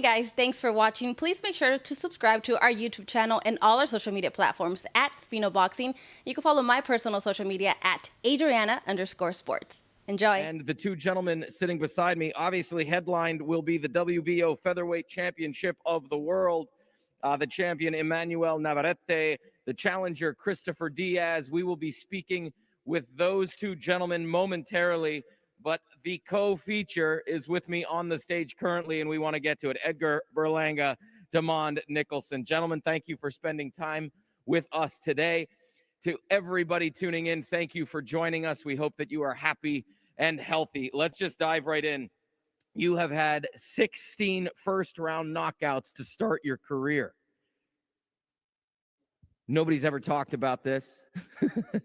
Hey guys, thanks for watching. Please make sure to subscribe to our YouTube channel and all our social media platforms at Phenoboxing. You can follow my personal social media at Adriana_sports. Enjoy. And the two gentlemen sitting beside me, obviously headlined will be the WBO Featherweight Championship of the World. The champion, Emmanuel Navarrete, the challenger, Christopher Diaz. We will be speaking with those two gentlemen momentarily, but the co-feature is with me on the stage currently, and we want to get to it. Edgar, Berlanga, Demond, Nicholson. Gentlemen, thank you for spending time with us today. To everybody tuning in, thank you for joining us. We hope that you are happy and healthy. Let's just dive right in. You have had 16 first-round knockouts to start your career. Nobody's ever talked about this.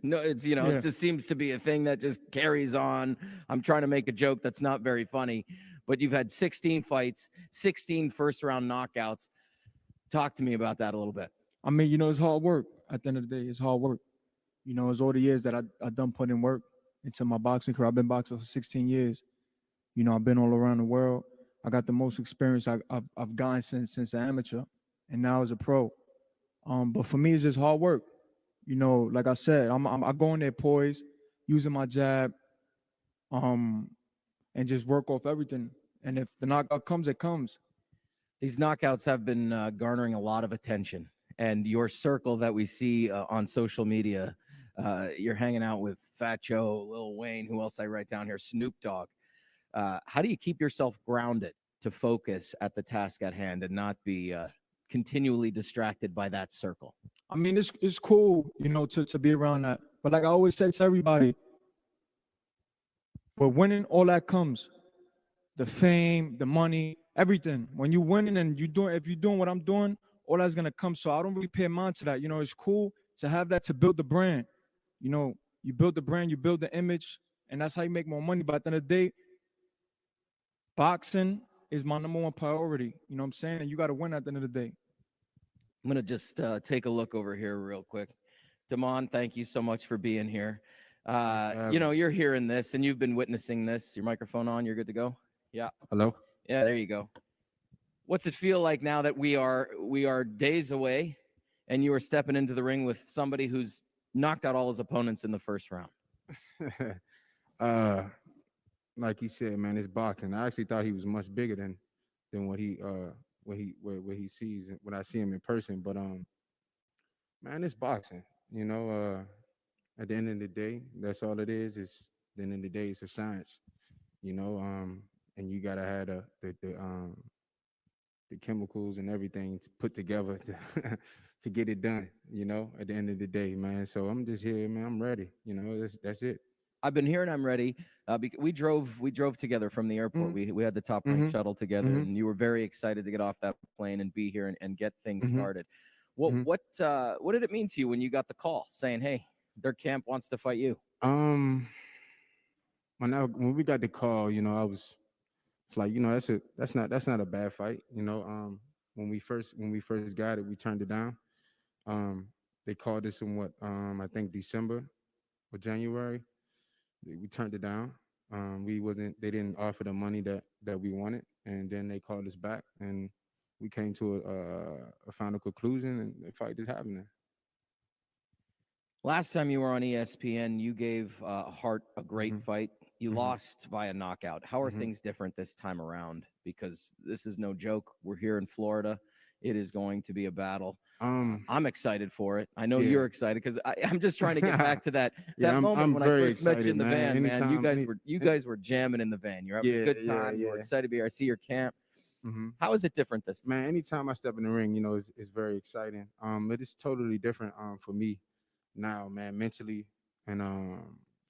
No, it's, it just seems to be a thing that just carries on. I'm trying to make a joke that's not very funny, but you've had 16 fights, 16 first-round knockouts. Talk to me about that a little bit. I mean, it's hard work. At the end of the day, it's hard work. It's all the years that I done put in work into my boxing career. I've been boxing for 16 years. I've been all around the world. I got the most experience I've gotten since an amateur, and now as a pro. But for me, it's just hard work. Like I said, I go in there poised, using my jab, and just work off everything. And if the knockout comes, it comes. These knockouts have been garnering a lot of attention. And your circle that we see on social media, you're hanging out with Fat Joe, Lil Wayne, who else I write down here, Snoop Dogg. How do you keep yourself grounded to focus at the task at hand and not be continually distracted by that circle? I mean, it's cool, to be around that. But like I always say to everybody, but winning, all that comes. The fame, the money, everything. When you're winning and if you're doing what I'm doing, all that's gonna come. So I don't really pay mind to that. It's cool to have that to build the brand. You build the brand, you build the image, and that's how you make more money. But at the end of the day, boxing is my number one priority. You know what I'm saying? And you got to win at the end of the day. I'm going to just take a look over here real quick. Demond, thank you so much for being here. You're hearing this and you've been witnessing this. Your microphone on, you're good to go? Yeah. Hello? Yeah, there you go. What's it feel like now that we are days away and you are stepping into the ring with somebody who's knocked out all his opponents in the first round? Like you said, man, it's boxing. I actually thought he was much bigger than what he sees when I see him in person. But man, it's boxing. At the end of the day, that's all it is. At the end of the day, it's a science. And you gotta have the chemicals and everything put together to get it done. At the end of the day, man. So I'm just here, man. I'm ready. That's it. I've been here and I'm ready. We drove together from the airport. We had the top rank shuttle together, and you were very excited to get off that plane and be here and get things started. What did it mean to you when you got the call saying, "Hey, their camp wants to fight you"? When we got the call, it's like, that's not a bad fight. When we first got it, we turned it down. They called us in I think December or January. We turned it down. They didn't offer the money that we wanted, and then they called us back, and we came to a final conclusion, and the fight is happening. Last time you were on ESPN, you gave Hart a great fight. You lost via knockout. How are things different this time around? Because this is no joke. We're here in Florida. It is going to be a battle. I'm excited for it. I know you're excited because I'm just trying to get back to that moment when I first met you in the van, man. You guys were jamming in the van. You're having a good time. You were excited to be here. I see your camp. How is it different this time? Man, anytime I step in the ring, it's very exciting. It is totally different for me now, man, mentally and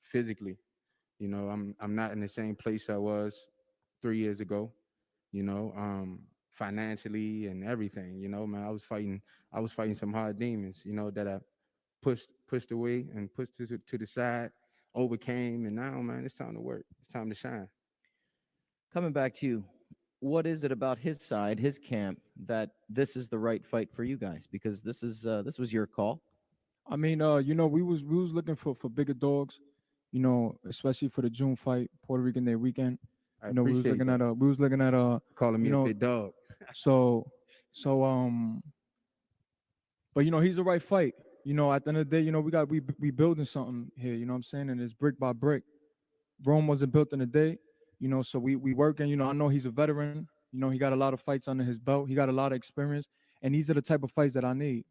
physically. I'm not in the same place I was 3 years ago. Financially and everything, man, I was fighting some hard demons, that I pushed away and pushed to the side, overcame, and now, man, it's time to work. It's time to shine. Coming back to you, what is it about his side, his camp, that this is the right fight for you guys? Because this was your call. I mean, we was looking for bigger dogs, especially for the June fight, Puerto Rican Day weekend. We was looking at calling me a big dog. So, so, but he's the right fight. At the end of the day, we building something here. You know what I'm saying? And it's brick by brick. Rome wasn't built in a day. So we working. I know he's a veteran. He got a lot of fights under his belt. He got a lot of experience, and these are the type of fights that I need.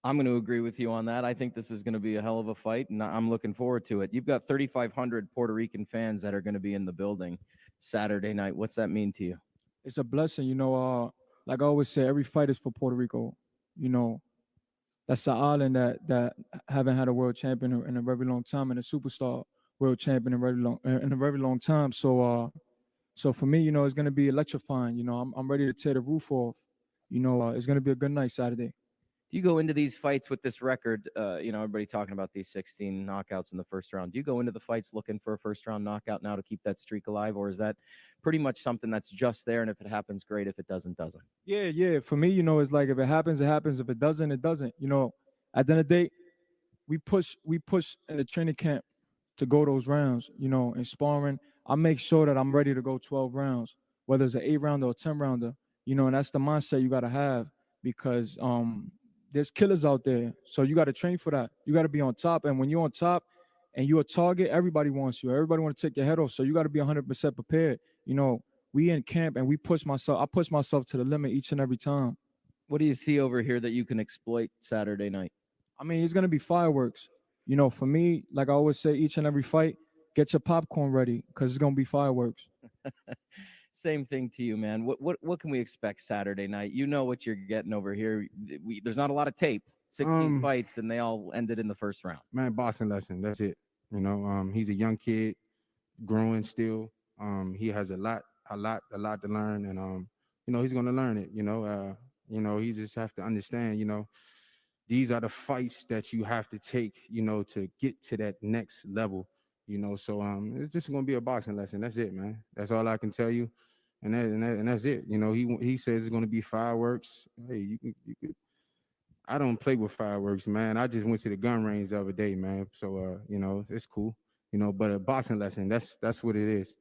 I'm going to agree with you on that. I think this is going to be a hell of a fight, and I'm looking forward to it. You've got 3,500 Puerto Rican fans that are going to be in the building Saturday night. What's that mean to you? It's a blessing. Like I always say, every fight is for Puerto Rico. That's an island that haven't had a world champion in a very long time, and a superstar world champion in a very long time. So for me, it's gonna be electrifying. I'm ready to tear the roof off. It's gonna be a good night Saturday. Do you go into these fights with this record? Everybody talking about these 16 knockouts in the first round. Do you go into the fights looking for a first round knockout now to keep that streak alive, or is that pretty much something that's just there? And if it happens, great. If it doesn't, doesn't. Yeah. For me, it's like if it happens, it happens. If it doesn't, it doesn't. At the end of the day, we push in the training camp to go those rounds. In sparring, I make sure that I'm ready to go 12 rounds, whether it's an 8-rounder or 10-rounder. And that's the mindset you gotta have because there's killers out there. So you got to train for that. You got to be on top. And when you're on top and you're a target, everybody wants you. Everybody want to take your head off. So you got to be 100% prepared. We in camp and I push myself to the limit each and every time. What do you see over here that you can exploit Saturday night? I mean, it's going to be fireworks. For me, like I always say, each and every fight, get your popcorn ready because it's going to be fireworks. Same thing to you, man. What can we expect Saturday night? You know what you're getting over here. There's not a lot of tape. 16 fights, and they all ended in the first round. Man, boxing lesson. That's it. He's a young kid, growing still. He has a lot to learn, and he's gonna learn it. He just have to understand. These are the fights that you have to take. To get to that next level. So it's just gonna be a boxing lesson. That's it, man. That's all I can tell you. And that's it. He says it's gonna be fireworks. Hey, you could. I don't play with fireworks, man. I just went to the gun range the other day, man. So it's cool. But a boxing lesson, that's what it is.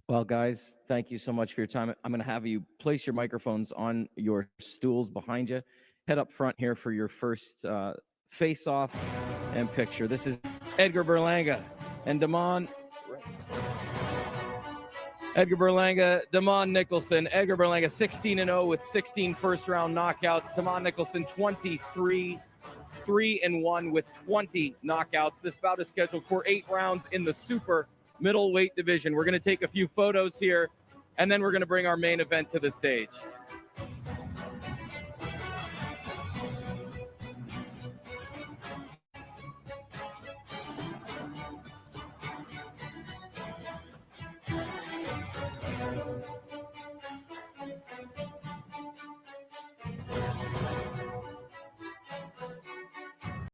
Well, guys, thank you so much for your time. I'm gonna have you place your microphones on your stools behind you. Head up front here for your first face-off and picture. This is Edgar Berlanga and Edgar Berlanga, Nicholson. Edgar Berlanga 16-0 with 16 first-round knockouts. Nicholson 3-1 with 20 knockouts. This bout is scheduled for 8 rounds in the super middleweight division. We're going to take a few photos here, and then we're going to bring our main event to the stage.